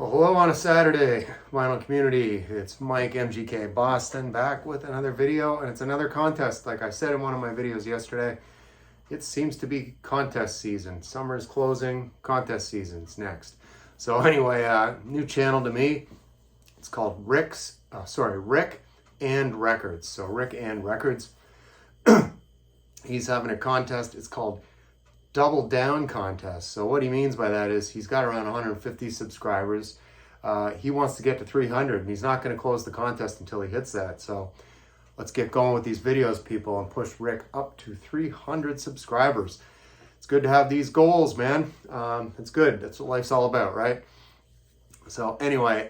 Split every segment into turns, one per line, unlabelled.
Well, hello on a Saturday, vinyl community. It's Mike MGK Boston back with another video, and it's another contest. Like I said in one of my videos yesterday, it seems to be contest season. Summer is closing, contest season's next. So anyway, new channel to me. It's called Rick and Records. So Rick and Records. He's having a contest. It's called Double Down Contest. So what he means by that is he's got around 150 subscribers. He wants to get to 300, and he's not going to close the contest until he hits that. So let's get going with these videos, people, and push Rick up to 300 subscribers. It's good to have these goals, man. It's good. That's what life's all about, right? So anyway,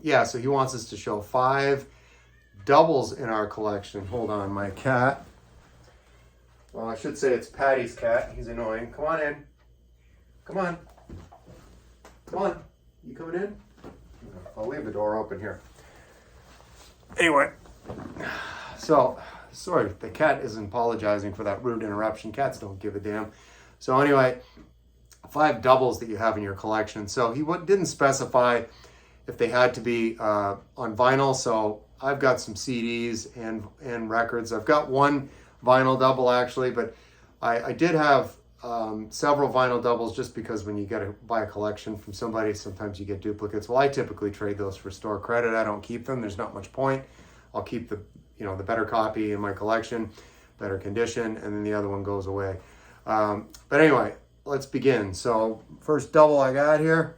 yeah, so he wants us to show 5 doubles in our collection. Hold on, my cat. Well, I should say it's Patty's cat. He's annoying. Come on in. Come on. Come on. You coming in? I'll leave the door open here. Anyway. So, sorry, the cat isn't apologizing for that rude interruption. Cats don't give a damn. So anyway, 5 doubles that you have in your collection. So he didn't specify if they had to be on vinyl. So I've got some CDs and records. I've got one vinyl double actually, but I did have several vinyl doubles just because when you buy a collection from somebody, sometimes you get duplicates. Well, I typically trade those for store credit. I don't keep them. There's not much point. I'll keep the better copy in my collection, better condition, and then the other one goes away. But anyway, let's begin. So first double I got here.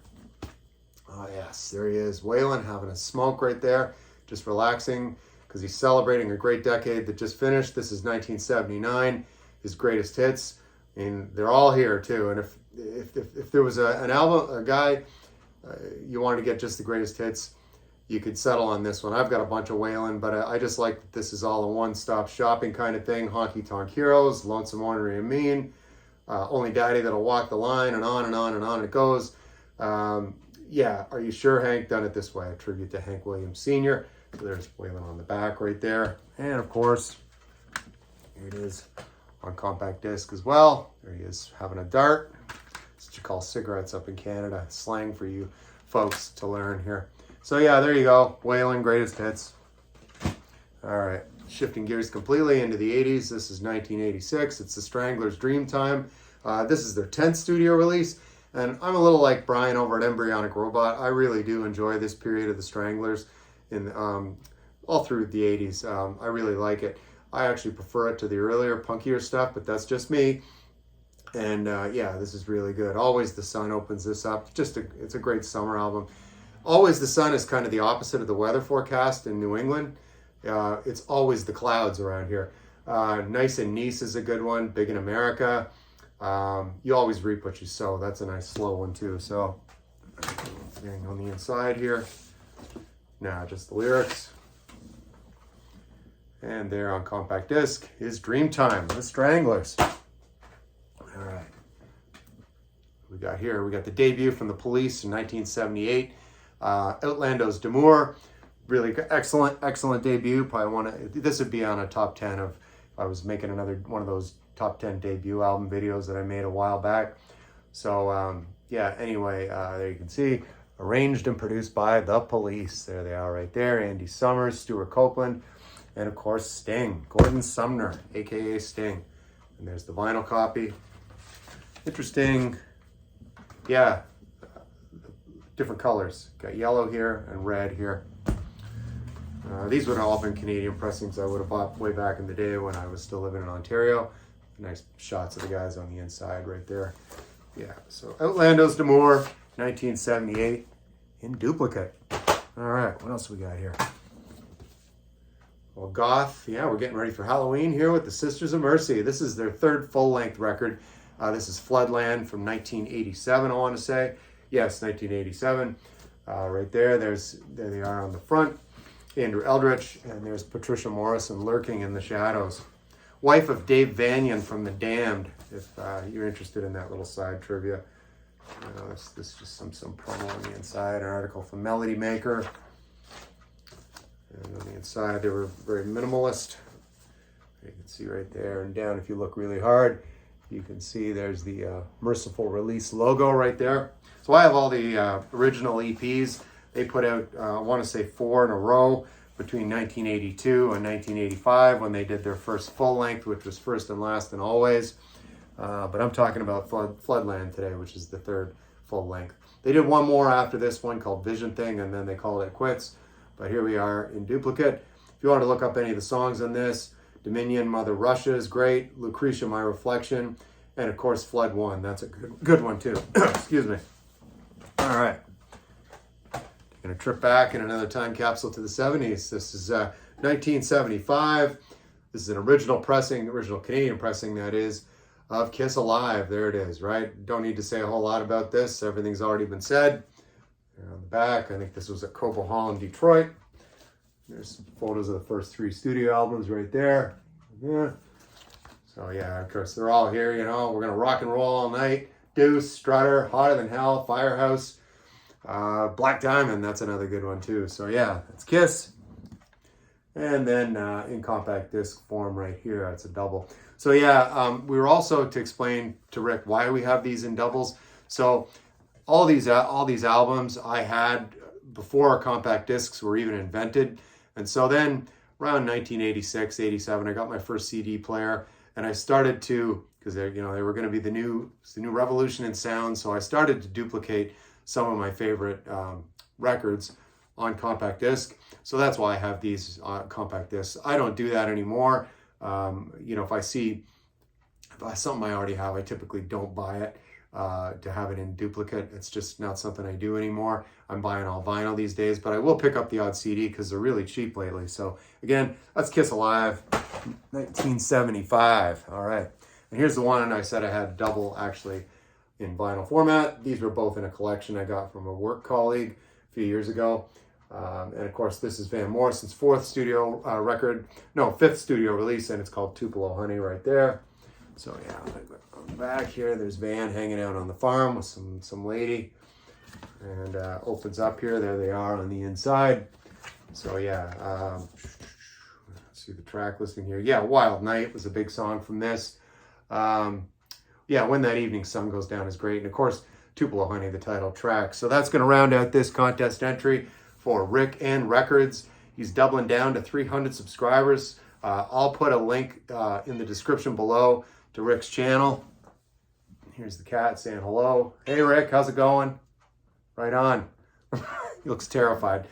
Oh yes, there he is. Waylon having a smoke right there, just relaxing, because he's celebrating a great decade that just finished. This is 1979, his greatest hits, and they're all here too. And if there was an album, a guy, you wanted to get just the greatest hits, you could settle on this one. I've got a bunch of Waylon, but I just like that this is all a one-stop shopping kind of thing. Honky Tonk Heroes, Lonesome Ornery and Mean, Only Daddy That'll Walk the Line, and on and on and on it goes. Yeah, Are You Sure, Hank? Done It This Way, a tribute to Hank Williams Sr. So there's Waylon on the back right there. And of course, here it is on compact disc as well. There he is having a dart. That's what you call cigarettes up in Canada. Slang for you folks to learn here. So yeah, there you go. Waylon, greatest hits. All right, shifting gears completely into the 80s. This is 1986. It's the Stranglers' Dreamtime. This is their 10th studio release. And I'm a little like Brian over at Embryonic Robot. I really do enjoy this period of the Stranglers in all through the 80s. I really like it. I actually prefer it to the earlier, punkier stuff, but that's just me. And yeah, this is really good. Always the Sun opens this up. It's a great summer album. Always the Sun is kind of the opposite of the weather forecast in New England. It's always the clouds around here. Nice and Nice is a good one. Big in America. You always reap what you sow. That's a nice slow one too. So getting on the inside here. Now just the lyrics. And there on compact disc is Dreamtime, the Stranglers. All right. We got the debut from the Police in 1978. Outlando's D'Amour. Really excellent debut. This would be on a top 10 if I was making another one of those top 10 debut album videos that I made a while back. So yeah, anyway, there you can see, arranged and produced by the Police. There they are right there. Andy Summers, Stuart Copeland, and of course Sting, Gordon Sumner, aka Sting. And there's the vinyl copy. Interesting, yeah, different colors. Got yellow here and red here. These would have all been Canadian pressings I would have bought way back in the day when I was still living in Ontario. Nice shots of the guys on the inside right there. Yeah, so Outlando's D'Amour, 1978, in duplicate. All right, what else we got here? Well, Goth, yeah, we're getting ready for Halloween here with the Sisters of Mercy. This is their 3rd full-length record. This is Floodland from 1987, I want to say. Yes, 1987. Right there, there they are on the front. Andrew Eldritch, and there's Patricia Morrison lurking in the shadows. Wife of Dave Vanian from The Damned, if you're interested in that little side trivia. This is just some promo on the inside, an article from Melody Maker. And on the inside, they were very minimalist. You can see right there, and down if you look really hard. You can see there's the Merciful Release logo right there. So I have all the original EPs. They put out, I want to say 4 in a row between 1982 and 1985 when they did their first full length, which was First and Last and Always. But I'm talking about Floodland today, which is the 3rd full length. They did one more after this one called Vision Thing, and then they called it quits. But here we are in duplicate. If you want to look up any of the songs on this, Dominion, Mother Russia is great, Lucretia, My Reflection, and of course Flood 1. That's a good one too. Excuse me. All right. Going to trip back in another time capsule to the 70s. This is 1975. This is an original pressing, original Canadian pressing that is, of Kiss Alive. There it is, right? Don't need to say a whole lot about this. Everything's already been said. There on the back, I think this was at Cobo Hall in Detroit. There's photos of the first 3 studio albums right there. Yeah. So yeah, of course, they're all here, you know. We're going to rock and roll all night. Deuce, Strutter, Hotter Than Hell, Firehouse, Black Diamond. That's another good one too. So yeah, that's Kiss. And then in compact disc form right here, that's a double. So yeah, we were also to explain to Rick why we have these in doubles. So all these albums I had before compact discs were even invented. And so then around 1986, 87, I got my first CD player, and I started to, because they were going to be the new revolution in sound. So I started to duplicate some of my favorite records on compact disc. So that's why I have these compact discs. I don't do that anymore. If I see something I already have, I typically don't buy it to have it in duplicate. It's just not something I do anymore. I'm buying all vinyl these days, but I will pick up the odd CD because they're really cheap lately. So again, that's Kiss Alive, 1975. All right. And here's the one I said I had double actually in vinyl format. These were both in a collection I got from a work colleague a few years ago. And of course, this is Van Morrison's 5th studio release, and it's called Tupelo Honey right there. So yeah, on the back here, there's Van hanging out on the farm with some lady, and opens up here. There they are on the inside. So yeah, let's see the track listing here. Yeah, Wild Night was a big song from this. Yeah, When That Evening Sun Goes Down is great, and of course, Tupelo Honey, the title track. So that's going to round out this contest entry for Rick and Records. He's doubling down to 300 subscribers. I'll put a link in the description below to Rick's channel. Here's the cat saying hello. Hey Rick, how's it going? Right on. He looks terrified.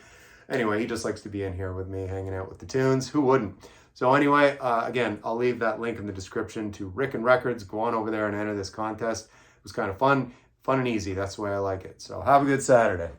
Anyway, he just likes to be in here with me, hanging out with the tunes. Who wouldn't? So anyway, again, I'll leave that link in the description to Rick and Records. Go on over there and enter this contest. It was kind of fun and easy. That's the way I like it. So have a good Saturday.